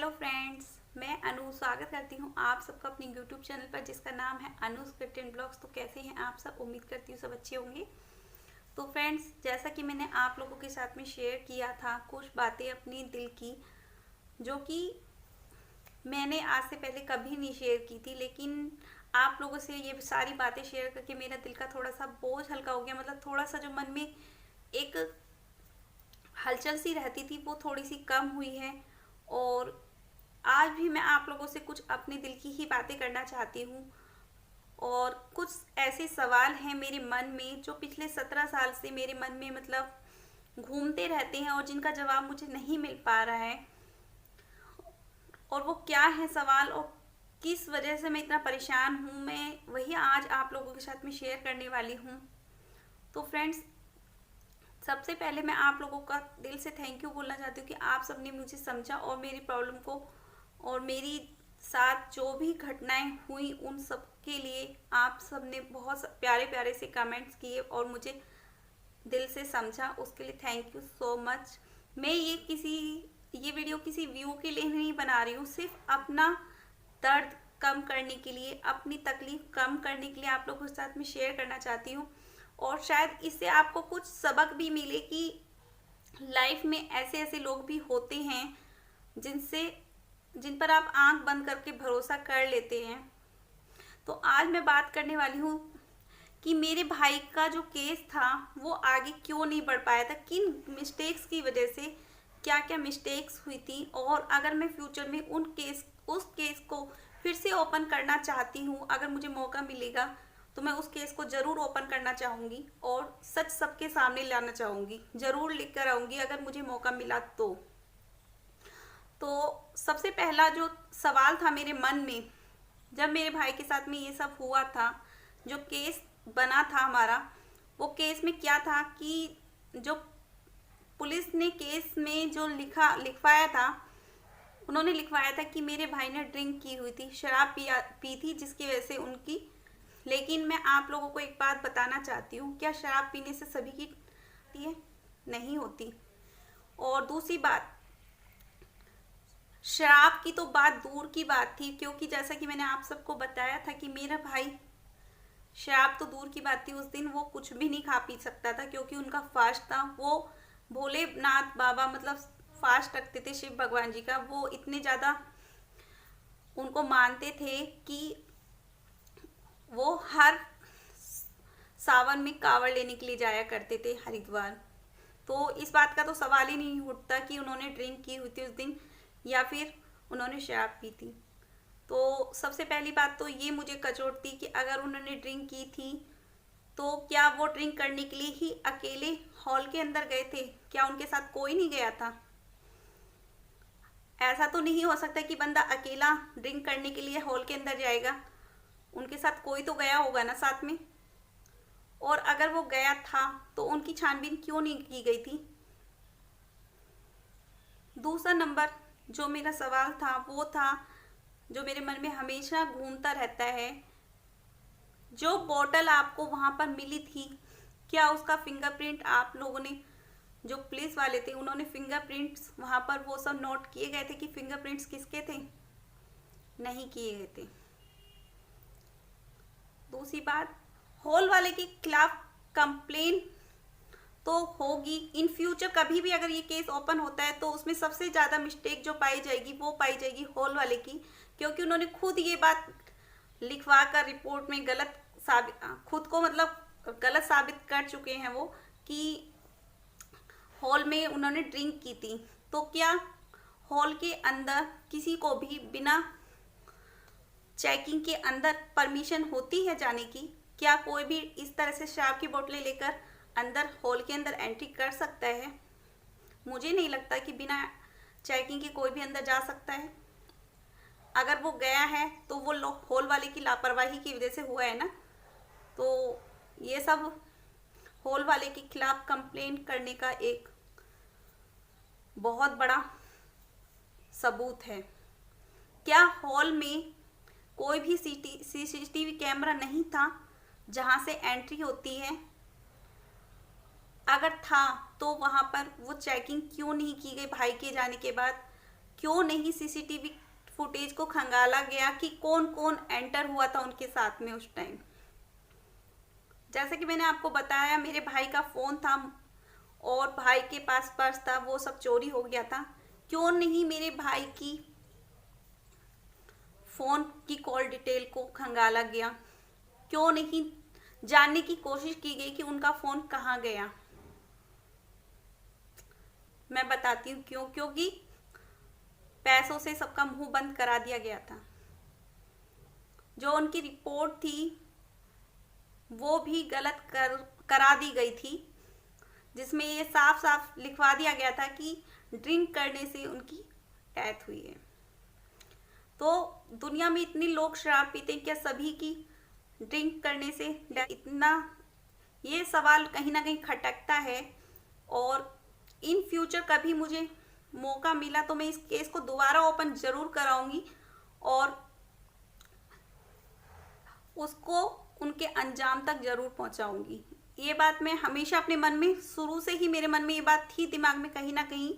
Hello friends, मैं अनु स्वागत करती हूँ आप सबका अपने यूट्यूब चैनल पर जिसका नाम है अनु स्क्रिप्ट एंड ब्लॉग्स। तो कैसे हैं आप सब? उम्मीद करती हूँ सब अच्छे होंगे। तो फ्रेंड्स, जैसा कि मैंने आप लोगों के साथ में शेयर किया था कुछ बातें अपनी दिल की, जो कि मैंने आज से पहले कभी नहीं शेयर की थी, लेकिन आप लोगों से ये सारी बातें शेयर करके मेरा दिल का थोड़ा सा बोझ हल्का हो गया। मतलब थोड़ा सा जो मन में एक हलचल सी रहती थी वो थोड़ी सी कम हुई है। और आज भी मैं आप लोगों से कुछ अपने दिल की ही बातें करना चाहती हूँ। और कुछ ऐसे सवाल हैं मेरे मन में जो पिछले 17 साल से मेरे मन में मतलब घूमते रहते हैं और जिनका जवाब मुझे नहीं मिल पा रहा है। और वो क्या है सवाल और किस वजह से मैं इतना परेशान हूँ, मैं वही आज आप लोगों के साथ में शेयर करने वाली हूँ। तो फ्रेंड्स, सबसे पहले मैं आप लोगों का दिल से थैंक यू बोलना चाहती हूँ कि आप सबने मुझे समझा और मेरी प्रॉब्लम को और मेरी साथ जो भी घटनाएं हुई उन सब के लिए आप सबने बहुत प्यारे प्यारे से कमेंट्स किए और मुझे दिल से समझा। उसके लिए थैंक यू सो मच। मैं ये वीडियो किसी व्यू के लिए नहीं बना रही हूँ, सिर्फ अपना दर्द कम करने के लिए, अपनी तकलीफ कम करने के लिए आप लोगों के साथ में शेयर करना चाहती हूँ। और शायद इससे आपको कुछ सबक भी मिले कि लाइफ में ऐसे ऐसे लोग भी होते हैं जिन पर आप आंख बंद करके भरोसा कर लेते हैं। तो आज मैं बात करने वाली हूँ कि मेरे भाई का जो केस था वो आगे क्यों नहीं बढ़ पाया था, किन मिस्टेक्स की वजह से, क्या क्या मिस्टेक्स हुई थी। और अगर मैं फ्यूचर में उस केस को फिर से ओपन करना चाहती हूँ, अगर मुझे मौका मिलेगा तो मैं उस केस को ज़रूर ओपन करना चाहूँगी और सच सबके सामने लाना चाहूँगी, ज़रूर लेकर आऊँगी अगर मुझे मौका मिला तो सबसे पहला जो सवाल था मेरे मन में जब मेरे भाई के साथ में ये सब हुआ था, जो केस बना था हमारा, वो केस में क्या था कि जो पुलिस ने केस में जो लिखवाया था, उन्होंने लिखवाया था कि मेरे भाई ने ड्रिंक की हुई थी, शराब पी थी जिसकी वजह से उनकी। लेकिन मैं आप लोगों को एक बात बताना चाहती हूँ, क्या शराब पीने से सभी की होती है? नहीं होती। और दूसरी बात, शराब की तो बात दूर की बात थी, क्योंकि जैसा कि मैंने आप सबको बताया था कि मेरा भाई, शराब तो दूर की बात थी, उस दिन वो कुछ भी नहीं खा पी सकता था क्योंकि उनका फास्ट था। वो भोलेनाथ बाबा मतलब फास्ट रखते थे शिव भगवान जी का, वो इतने ज़्यादा उनको मानते थे कि वो हर सावन में कांवड़ लेने के लिए जाया करते थे हरिद्वार। तो इस बात का तो सवाल ही नहीं उठता कि उन्होंने ड्रिंक की हुई थी उस दिन या फिर उन्होंने शराब पी थी। तो सबसे पहली बात तो ये मुझे कचोटती कि अगर उन्होंने ड्रिंक की थी तो क्या वो ड्रिंक करने के लिए ही अकेले हॉल के अंदर गए थे? क्या उनके साथ कोई नहीं गया था? ऐसा तो नहीं हो सकता कि बंदा अकेला ड्रिंक करने के लिए हॉल के अंदर जाएगा, उनके साथ कोई तो गया होगा ना साथ में। और अगर वो गया था तो उनकी छानबीन क्यों नहीं की गई थी? दूसरा नंबर जो मेरा सवाल था वो था, जो मेरे मन में हमेशा घूमता रहता है, जो बोतल आपको वहां पर मिली थी, क्या उसका फिंगरप्रिंट आप लोगों ने, जो पुलिस वाले थे उन्होंने फिंगरप्रिंट्स वहां पर वो सब नोट किए गए थे कि फिंगरप्रिंट्स किसके थे? नहीं किए गए थे। दूसरी बात, हॉल वाले के खिलाफ कंप्लेन तो होगी इन फ्यूचर, कभी भी अगर ये केस ओपन होता है तो उसमें सबसे ज़्यादा मिस्टेक जो पाई जाएगी वो पाई जाएगी हॉल वाले की, क्योंकि उन्होंने खुद ये बात लिखवा कर रिपोर्ट में खुद को मतलब गलत साबित कर चुके हैं वो कि हॉल में उन्होंने ड्रिंक की थी। तो क्या हॉल के अंदर किसी को भी बिना चेकिंग के अंदर परमिशन होती है जाने की? क्या कोई भी इस तरह से शराब की बोतलें लेकर अंदर हॉल के अंदर एंट्री कर सकता है? मुझे नहीं लगता कि बिना चेकिंग के कोई भी अंदर जा सकता है। अगर वो गया है तो वो हॉल वाले की लापरवाही की वजह से हुआ है ना। तो ये सब हॉल वाले के खिलाफ कंप्लेंट करने का एक बहुत बड़ा सबूत है। क्या हॉल में कोई भी सीसीटीवी कैमरा नहीं था जहां से एंट्री होती है? अगर था तो वहां पर वो चेकिंग क्यों नहीं की गई भाई के जाने के बाद? क्यों नहीं सीसीटीवी फुटेज को खंगाला गया कि कौन कौन एंटर हुआ था उनके साथ में उस टाइम। जैसे कि मैंने आपको बताया, मेरे भाई का फ़ोन था और भाई के पास पर्स था, वो सब चोरी हो गया था। क्यों नहीं मेरे भाई की फ़ोन की कॉल डिटेल को खंगाला गया? क्यों नहीं जानने की कोशिश की गई कि उनका फ़ोन कहाँ गया? मैं बताती हूँ क्यों। क्योंकि पैसों से सबका मुंह बंद करा दिया गया था। जो उनकी रिपोर्ट थी वो भी गलत करा दी गई थी, जिसमें ये साफ साफ लिखवा दिया गया था कि ड्रिंक करने से उनकी डेथ हुई है। तो दुनिया में इतने लोग शराब पीते हैं, क्या सभी की ड्रिंक करने से इतना? ये सवाल कहीं ना कहीं खटकता है। और इन फ्यूचर कभी मुझे मौका मिला तो मैं इस केस को दोबारा ओपन जरूर कराऊंगी और उसको उनके अंजाम तक जरूर पहुंचाऊंगी। ये बात मैं हमेशा अपने मन में, शुरू से ही मेरे मन में ये बात थी दिमाग में कहीं ना कहीं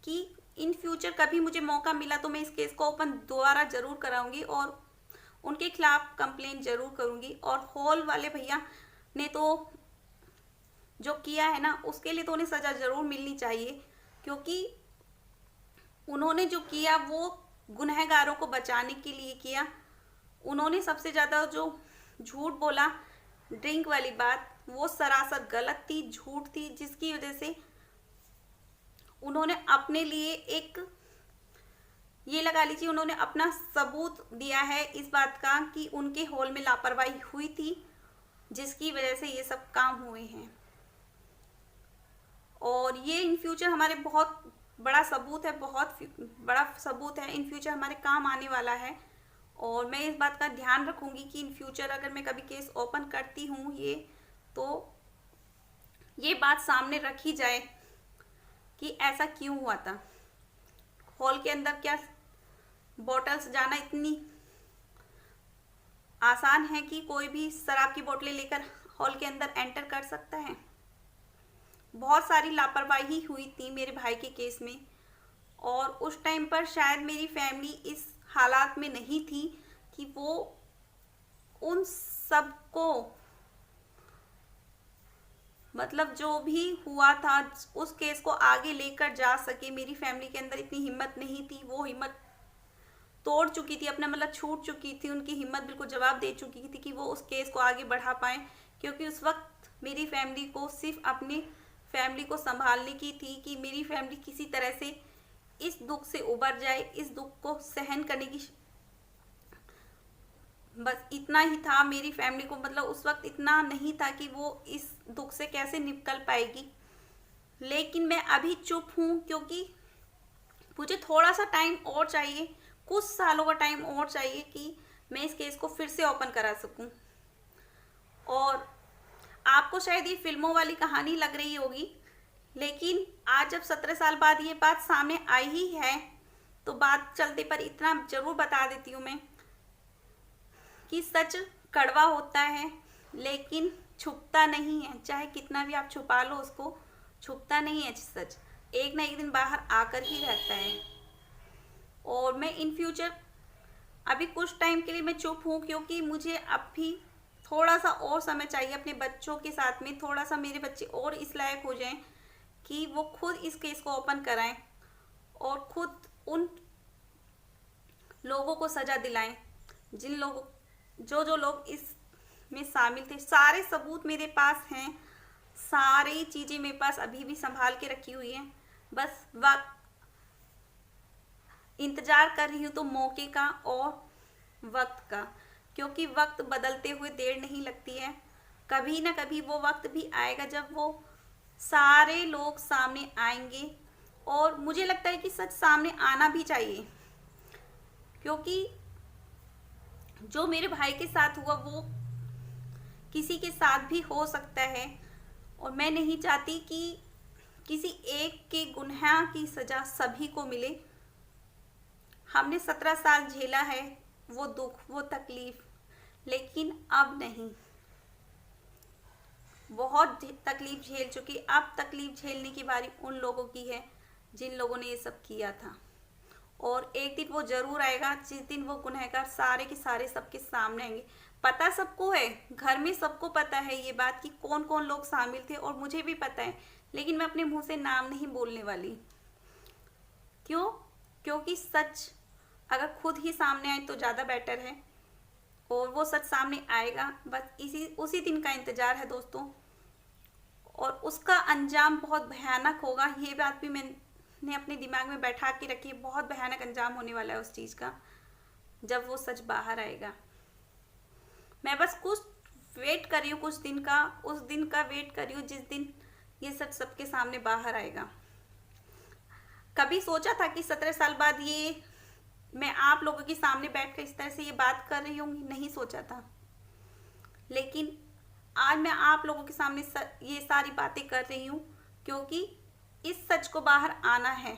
कि इन फ्यूचर कभी मुझे मौका मिला तो मैं इस केस को ओपन दोबारा जरूर कराऊंगी और उनके खिलाफ कंप्लेंट जरूर करूंगी। और हॉल वाले भैया ने तो जो किया है ना, उसके लिए तो उन्हें सजा जरूर मिलनी चाहिए, क्योंकि उन्होंने जो किया वो गुनहगारों को बचाने के लिए किया। उन्होंने सबसे ज़्यादा जो झूठ बोला, ड्रिंक वाली बात, वो सरासर गलत थी, झूठ थी, जिसकी वजह से उन्होंने अपने लिए एक, ये लगा लीजिए, उन्होंने अपना सबूत दिया है इस बात का कि उनके हॉल में लापरवाही हुई थी, जिसकी वजह से ये सब काम हुए हैं। और ये इन फ्यूचर हमारे बहुत बड़ा सबूत है, बहुत बड़ा सबूत है, इन फ्यूचर हमारे काम आने वाला है। और मैं इस बात का ध्यान रखूंगी कि इन फ्यूचर अगर मैं कभी केस ओपन करती हूँ तो ये बात सामने रखी जाए कि ऐसा क्यों हुआ था। हॉल के अंदर क्या बॉटल्स जाना इतनी आसान है कि कोई भी शराब की बोतलें लेकर हॉल के अंदर एंटर कर सकता है? बहुत सारी लापरवाही हुई थी मेरे भाई के केस में, और उस टाइम पर शायद मेरी फैमिली इस हालात में नहीं थी कि वो उन सबको, मतलब जो भी हुआ था उस केस को आगे लेकर जा सके। मेरी फैमिली के अंदर इतनी हिम्मत नहीं थी, वो हिम्मत तोड़ चुकी थी अपना, मतलब छूट चुकी थी, उनकी हिम्मत बिल्कुल जवाब दे चुकी थी कि वो उस केस को आगे बढ़ा पाए। क्योंकि उस वक्त मेरी फैमिली को सिर्फ अपनी फैमिली को संभालने की थी कि मेरी फैमिली किसी तरह से इस दुख से उबर जाए, इस दुख को सहन करने की, बस इतना ही था मेरी फैमिली को। मतलब उस वक्त इतना नहीं था कि वो इस दुख से कैसे निकल पाएगी। लेकिन मैं अभी चुप हूँ क्योंकि मुझे थोड़ा सा टाइम और चाहिए, कुछ सालों का टाइम और चाहिए कि मैं इस केस को फिर से ओपन करा सकूं। और आपको शायद ये फिल्मों वाली कहानी लग रही होगी, लेकिन आज जब 17 साल बाद ये बात सामने आई ही है तो बात चलते पर इतना जरूर बता देती हूँ मैं कि सच कड़वा होता है लेकिन छुपता नहीं है। चाहे कितना भी आप छुपा लो उसको, छुपता नहीं है सच, एक ना एक दिन बाहर आकर ही रहता है। और मैं इन फ्यूचर अभी कुछ टाइम के लिए मैं चुप हूँ क्योंकि मुझे अब भी थोड़ा सा और समय चाहिए अपने बच्चों के साथ में। थोड़ा सा मेरे बच्चे और इस लायक हो जाएं कि वो खुद इस केस को ओपन कराएं और खुद उन लोगों को सजा दिलाएं जिन लोगों, जो लोग इसमें शामिल थे। सारे सबूत मेरे पास हैं, सारी चीज़ें मेरे पास अभी भी संभाल के रखी हुई हैं। बस वक्त इंतज़ार कर रही हूँ तो मौके का और वक्त का, क्योंकि वक्त बदलते हुए देर नहीं लगती है। कभी ना कभी वो वक्त भी आएगा जब वो सारे लोग सामने आएंगे। और मुझे लगता है कि सच सामने आना भी चाहिए, क्योंकि जो मेरे भाई के साथ हुआ वो किसी के साथ भी हो सकता है। और मैं नहीं चाहती कि किसी एक के गुनाह की सज़ा सभी को मिले। हमने 17 साल झेला है वो दुख, वो तकलीफ, लेकिन अब नहीं। बहुत तकलीफ झेल चुकी, अब तकलीफ झेलने की बारी उन लोगों की है जिन लोगों ने ये सब किया था। और एक दिन वो जरूर आएगा जिस दिन वो गुनहगार सारे के सारे सबके सामने आएंगे। पता सबको है, घर में सबको पता है ये बात कि कौन कौन लोग शामिल थे, और मुझे भी पता है, लेकिन मैं अपने मुंह से नाम नहीं बोलने वाली। क्यों? क्योंकि सच अगर खुद ही सामने आए तो ज़्यादा बेटर है, और वो सच सामने आएगा। बस उसी दिन का इंतज़ार है दोस्तों, और उसका अंजाम बहुत भयानक होगा। ये बात भी मैंने अपने दिमाग में बैठा के रखी है, बहुत भयानक अंजाम होने वाला है उस चीज़ का, जब वो सच बाहर आएगा। मैं बस कुछ वेट कर रही हूँ, कुछ दिन का, उस दिन का वेट कर रही हूँ जिस दिन ये सच सबके सामने बाहर आएगा। कभी सोचा था कि 17 साल बाद ये मैं आप लोगों के सामने बैठकर इस तरह से ये बात कर रही हूँ? नहीं सोचा था, लेकिन आज मैं आप लोगों के सामने ये सारी बातें कर रही हूँ, क्योंकि इस सच को बाहर आना है,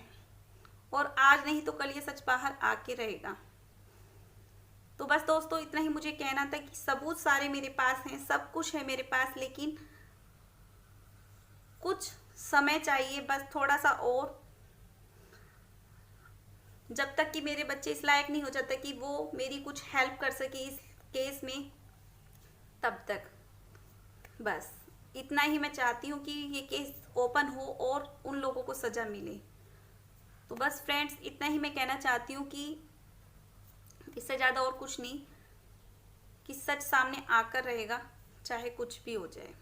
और आज नहीं तो कल ये सच बाहर आके रहेगा। तो बस दोस्तों इतना ही मुझे कहना था कि सबूत सारे मेरे पास हैं, सब कुछ है मेरे पास, लेकिन कुछ समय चाहिए, बस थोड़ा सा और, जब तक कि मेरे बच्चे इस लायक नहीं हो जाते कि वो मेरी कुछ हेल्प कर सके इस केस में, तब तक। बस इतना ही मैं चाहती हूँ कि ये केस ओपन हो और उन लोगों को सज़ा मिले। तो बस फ्रेंड्स इतना ही मैं कहना चाहती हूँ कि इससे ज़्यादा और कुछ नहीं, कि सच सामने आकर रहेगा, चाहे कुछ भी हो जाए।